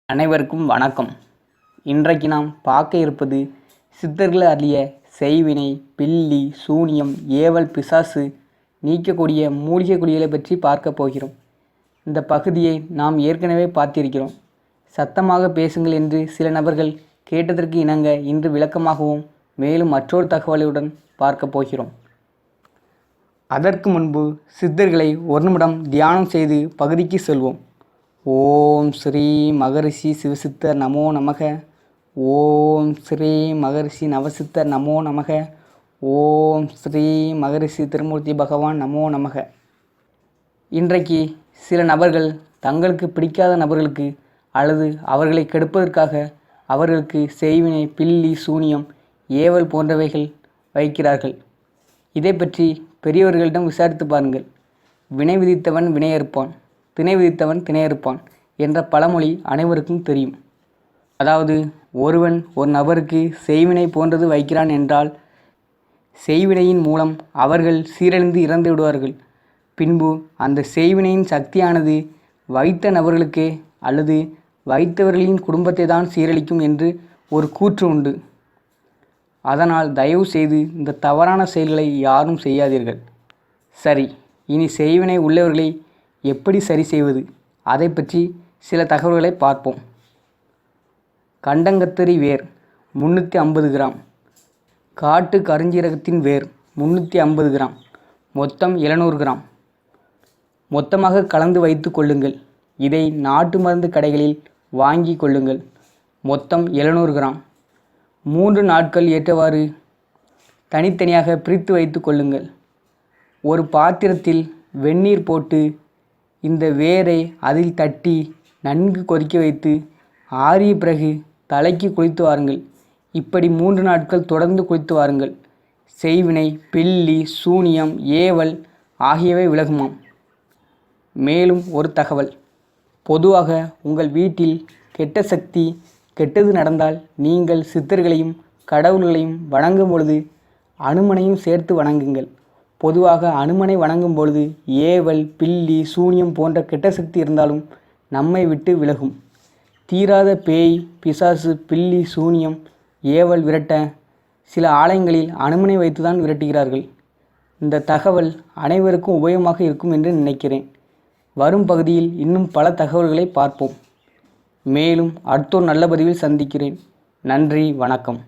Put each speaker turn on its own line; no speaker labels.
அனைவருக்கும் வணக்கம். இன்றைக்கு நாம் பார்க்க இருப்பது சித்தர்கள் அருளிய செய்வினை, பில்லி, சூனியம், ஏவல், பிசாசு நீக்கக்கூடிய மூலிகை குடிகளை பற்றி பார்க்க போகிறோம். இந்த பகுதியை நாம் ஏற்கனவே பார்த்திருக்கிறோம். சத்தமாக பேசுங்கள் என்று சில நபர்கள் கேட்டதற்கு இணங்க இன்று விளக்கமாகவும் மேலும் மற்றொரு தகவலுடன் பார்க்க போகிறோம். அதற்கு முன்பு சித்தர்களை ஒரு நிமிடம் தியானம் செய்து பகுதிக்கு செல்வோம். ஓம் ஸ்ரீ மகரிஷி சிவசித்தர் நமோ நமக. ஓம் ஸ்ரீ மகரிஷி நவசித்தர் நமோ நமக. ஓம் ஸ்ரீ மகரிஷி திருமூர்த்தி பகவான் நமோ நமக. இன்றைக்கு சில நபர்கள் தங்களுக்கு பிடிக்காத நபர்களுக்கு அல்லது அவர்களை கெடுப்பதற்காக அவர்களுக்கு செய்வினை, பில்லி, சூனியம், ஏவல் போன்றவைகள் வைக்கிறார்கள். இதை பற்றி பெரியவர்களிடம் விசாரித்து பாருங்கள். வினை விதித்தவன் வினையறுப்பான், திணை விதித்தவன் திணையறுப்பான் என்ற பழமொழி அனைவருக்கும் தெரியும். அதாவது ஒருவன் ஒரு நபருக்கு செய்வினை போன்றது வைக்கிறான் என்றால் செய்வினையின் மூலம் அவர்கள் சீரழிந்து இறந்து விடுவார்கள். பின்பு அந்த செய்வினையின் சக்தியானது வைத்த நபர்களுக்கே அல்லது வைத்தவர்களின் குடும்பத்தை தான் சீரழிக்கும் என்று ஒரு கூற்று உண்டு. அதனால் தயவு செய்து இந்த தவறான செயல்களை யாரும் செய்யாதீர்கள். சரி, இனி செய்வினை உள்ளவர்களை எப்படி சரி செய்வது, அதை பற்றி சில தகவல்களை பார்ப்போம். கண்டங்கத்திரி வேர் 350 கிராம், காட்டு கருஞ்சீரகத்தின் வேர் 350 கிராம், மொத்தம் 700 கிராம் மொத்தமாக கலந்து வைத்து கொள்ளுங்கள். இதை நாட்டு மருந்து கடைகளில் வாங்கி கொள்ளுங்கள். மொத்தம் 700 கிராம். 3 நாட்கள் ஏற்றவாறு தனித்தனியாக பிரித்து வைத்து கொள்ளுங்கள். ஒரு பாத்திரத்தில் வெந்நீர் போட்டு இந்த வேரை அதில் தட்டி நன்கு கொதிக்க வைத்து ஆறிய பிறகு தலைக்கு குளித்து வாருங்கள். இப்படி 3 நாட்கள் தொடர்ந்து குளித்து வாருங்கள். செய்வினை, பில்லி, சூனியம், ஏவல் ஆகியவை விலகுமாம். மேலும் ஒரு தகவல். பொதுவாக உங்கள் வீட்டில் கெட்ட சக்தி, கெட்டது நடந்தால் நீங்கள் சித்தர்களையும் கடவுள்களையும் வணங்கும் பொழுது அனுமனையும் சேர்த்து வணங்குங்கள். பொதுவாக அனுமனை வணங்கும் பொழுது ஏவல், பில்லி, சூனியம் போன்ற கெட்ட சக்தி இருந்தாலும் நம்மை விட்டு விலகும். தீராத பேய், பிசாசு, பில்லி, சூனியம், ஏவல் விரட்ட சில ஆலயங்களில் அனுமனை வைத்துதான் விரட்டுகிறார்கள். இந்த தகவல் அனைவருக்கும் உபயோகமாக இருக்கும் என்று நினைக்கிறேன். வரும் பகுதியில் இன்னும் பல தகவல்களை பார்ப்போம். மேலும் அடுத்தொரு நல்ல பதிவில் சந்திக்கிறேன். நன்றி, வணக்கம்.